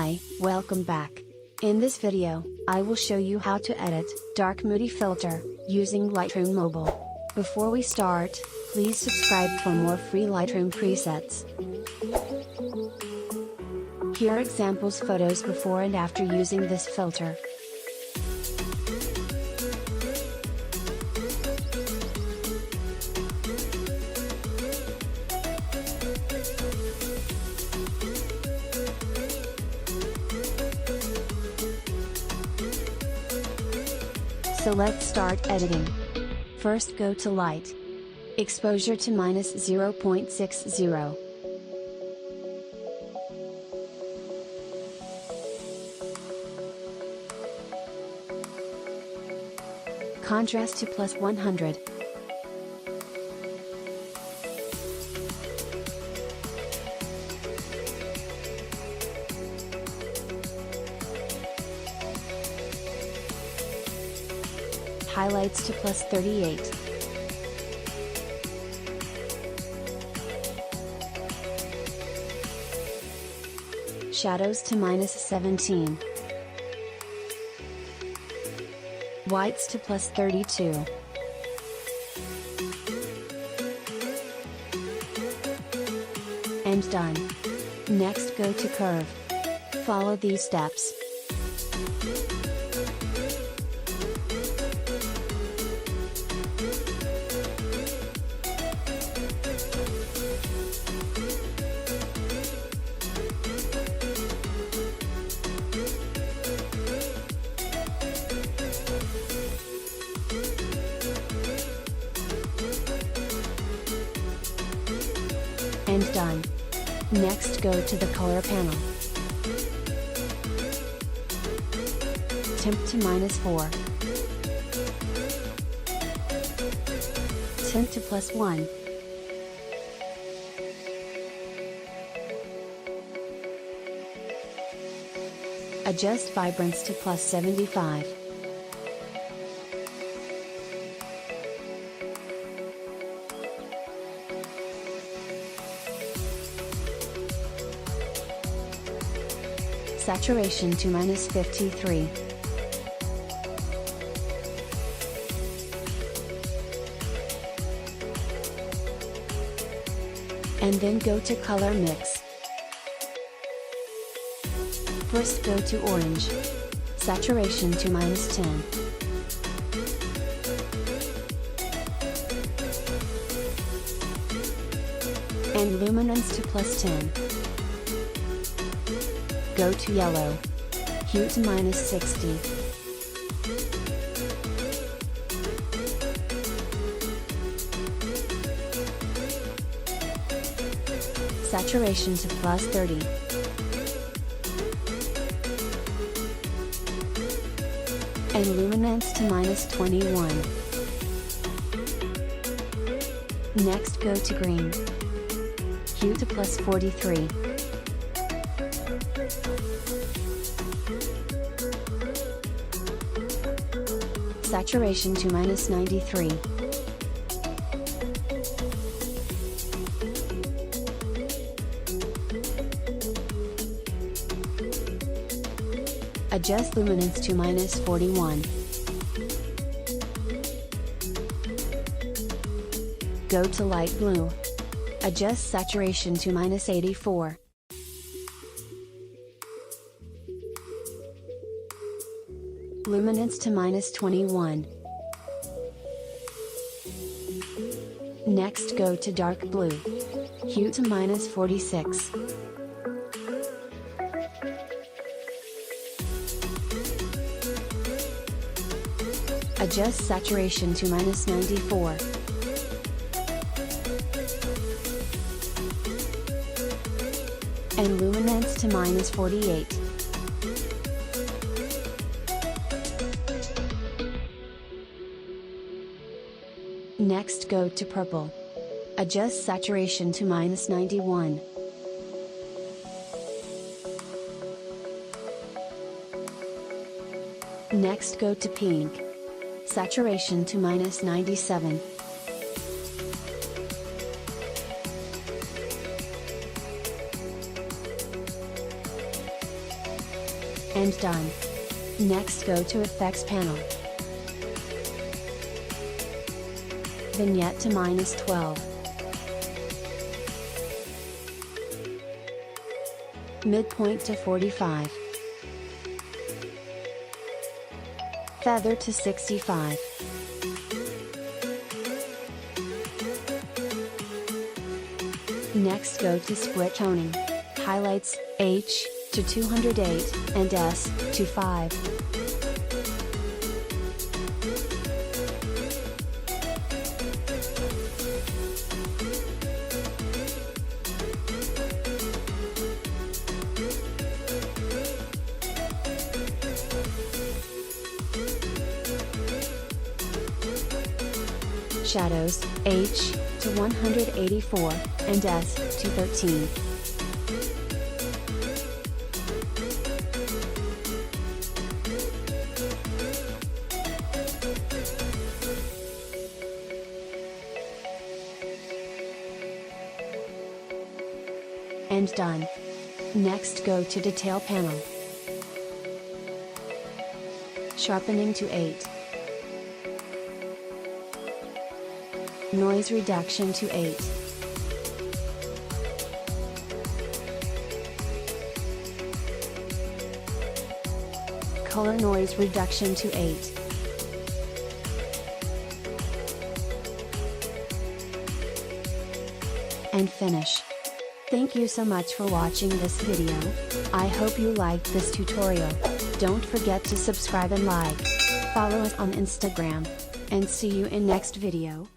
Hi, welcome back. In this video, I will show you how to edit dark Moody filter using Lightroom Mobile. Before we start, please subscribe for more free Lightroom presets. Here are examples photos before and after using this filter. So let's start editing. First go to Light. Exposure to -0.60. Contrast to +100. Highlights to +38. Shadows to -17. Whites to +32. And done. Next go to Curve. Follow these steps. And done. Next go to the color panel. Temp to -4. Tint to +1. Adjust vibrance to +75. Saturation to -53. And then go to Color Mix. First go to Orange. Saturation to -10. And luminance to +10. Go to Yellow. Hue to -60. Saturation to +30. And luminance to -21. Next go to Green. Hue to +43. Saturation to -93. Adjust luminance to -41. Go to Light Blue. Adjust saturation to -84. Luminance to -21. Next go to Dark Blue. Hue to -46. Adjust saturation to -94. And luminance to -48. Next go to Purple. Adjust saturation to -91. Next go to Pink. Saturation to -97. And done. Next go to Effects panel. Vignette to -12. Midpoint to 45. Feather to 65. Next go to Split Toning. Highlights, H, to 208, and S, to 5. Shadows, H, to 184, and S, to 13. And done. Next go to Detail panel. Sharpening to 8. Noise reduction to 8. Color noise reduction to 8. And finish. Thank you so much for watching this video. I hope you liked this tutorial. Don't forget to subscribe and like. Follow us on Instagram. And see you in next video.